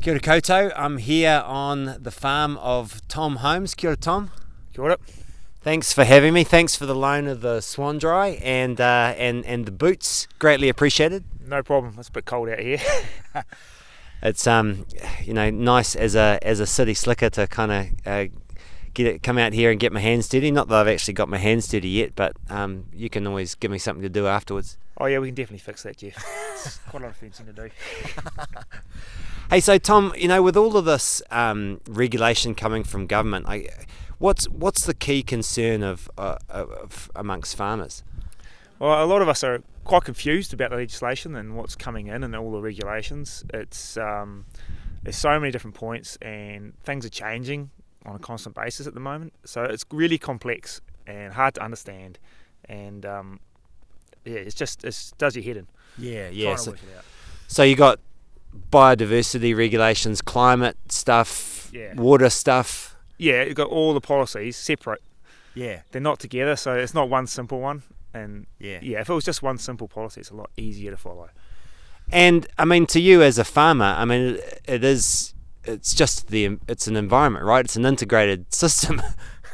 Kia ora koutou. I'm here on the farm of Tom Holmes. Kia ora, Tom. Kia ora. Thanks for having me. Thanks for the loan of the Swan Dry and the boots. Greatly appreciated. No problem. It's a bit cold out here. It's nice as a city slicker to kind of come out here and get my hands dirty. Not that I've actually got my hands dirty yet, but you can always give me something to do afterwards. Oh yeah, we can definitely fix that, Geoff. It's quite a lot of fencing to do. Hey, so Tom, with all of this regulation coming from government, what's the key concern of amongst farmers? Well, a lot of us are quite confused about the legislation and what's coming in and all the regulations. It's there's so many different points and things are changing on a constant basis at the moment. So it's really complex and hard to understand, and it does your head in. Yeah. Trying to work it out. So you got biodiversity regulations, climate stuff, water stuff. Yeah, you've got all the policies separate. Yeah. They're not together, so it's not one simple one. And yeah, if it was just one simple policy, it's a lot easier to follow. And I mean, to you as a farmer, I mean, it's an environment, right? It's an integrated system.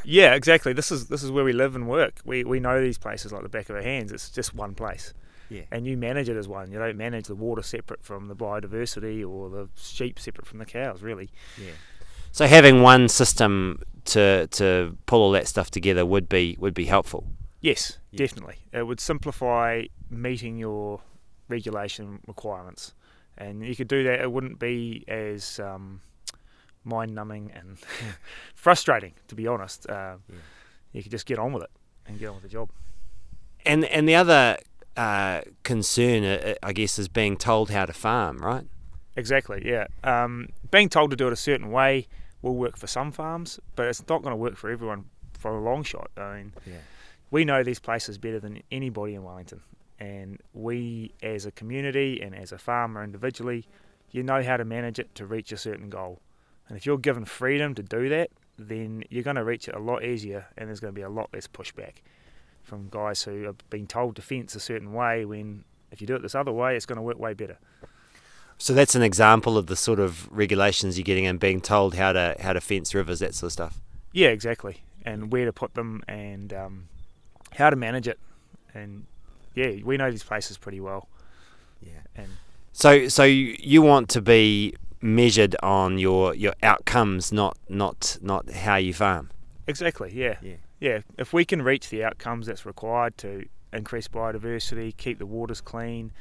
Yeah, exactly. This is where we live and work. We know these places like the back of our hands. It's just one place. Yeah. And you manage it as one. You don't manage the water separate from the biodiversity or the sheep separate from the cows, really. Yeah. So having one system to pull all that stuff together would be helpful. Yes, definitely. It would simplify meeting your regulation requirements, and you could do that. It wouldn't be as mind-numbing and frustrating, to be honest. You could just get on with it and get on with the job. And the other concern, I guess, is being told how to farm, right? Exactly, yeah. Being told to do it a certain way will work for some farms, but it's not going to work for everyone for a long shot. I mean, we know these places better than anybody in Wellington, and we as a community and as a farmer individually, you know how to manage it to reach a certain goal. And if you're given freedom to do that, then you're going to reach it a lot easier, and there's going to be a lot less pushback from guys who have been told to fence a certain way, when if you do it this other way, it's going to work way better. So that's an example of the sort of regulations you're getting and being told how to fence rivers, that sort of stuff. Yeah, exactly, and where to put them and how to manage it. And we know these places pretty well. Yeah. And so you want to be measured on your outcomes, not how you farm. Exactly. Yeah. If we can reach the outcomes that's required to increase biodiversity, keep the waters clean,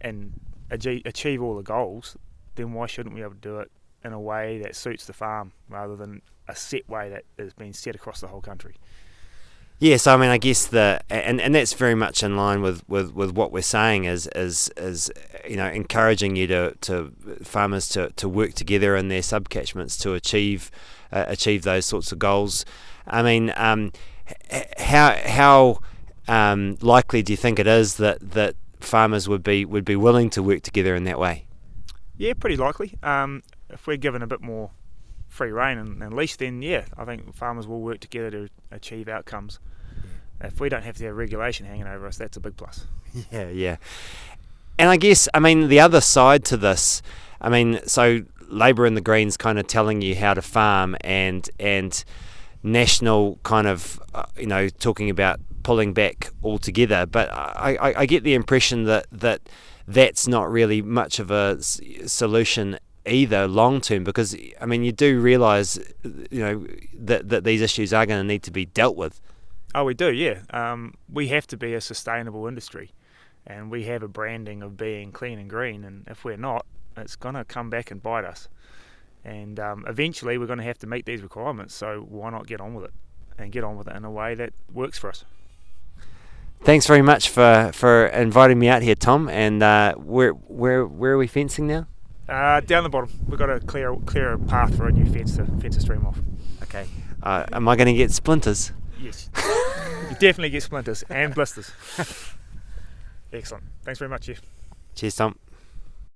and achieve all the goals, then why shouldn't we be able to do it in a way that suits the farm rather than a set way that has been set across the whole country? Yeah, so I mean, I guess and that's very much in line with what we're saying is encouraging you to farmers to work together in their subcatchments to achieve those sorts of goals. I mean, how likely do you think it is that farmers would be willing to work together in that way? Yeah, pretty likely. If we're given a bit more free rein and leash, then I think farmers will work together to achieve outcomes. If we don't have to have regulation hanging over us, that's a big plus. Yeah. And I guess, I mean, the other side to this, I mean, so Labour and the Greens kind of telling you how to farm, and National kind of talking about pulling back altogether, but I get the impression that's not really much of a solution either long term, because I mean, you do realise that these issues are going to need to be dealt with. Oh, we do, yeah. We have to be a sustainable industry, and we have a branding of being clean and green, and if we're not, it's going to come back and bite us. And eventually we're going to have to meet these requirements, so why not get on with it, and get on with it in a way that works for us. Thanks very much for inviting me out here, Tom. And where are we fencing now? Down the bottom. We've got to clear a path for a new fence to stream off. Okay. Am I going to get splinters? Yes. You definitely get splinters and blisters. Excellent. Thanks very much, Geoff. Cheers, Tom.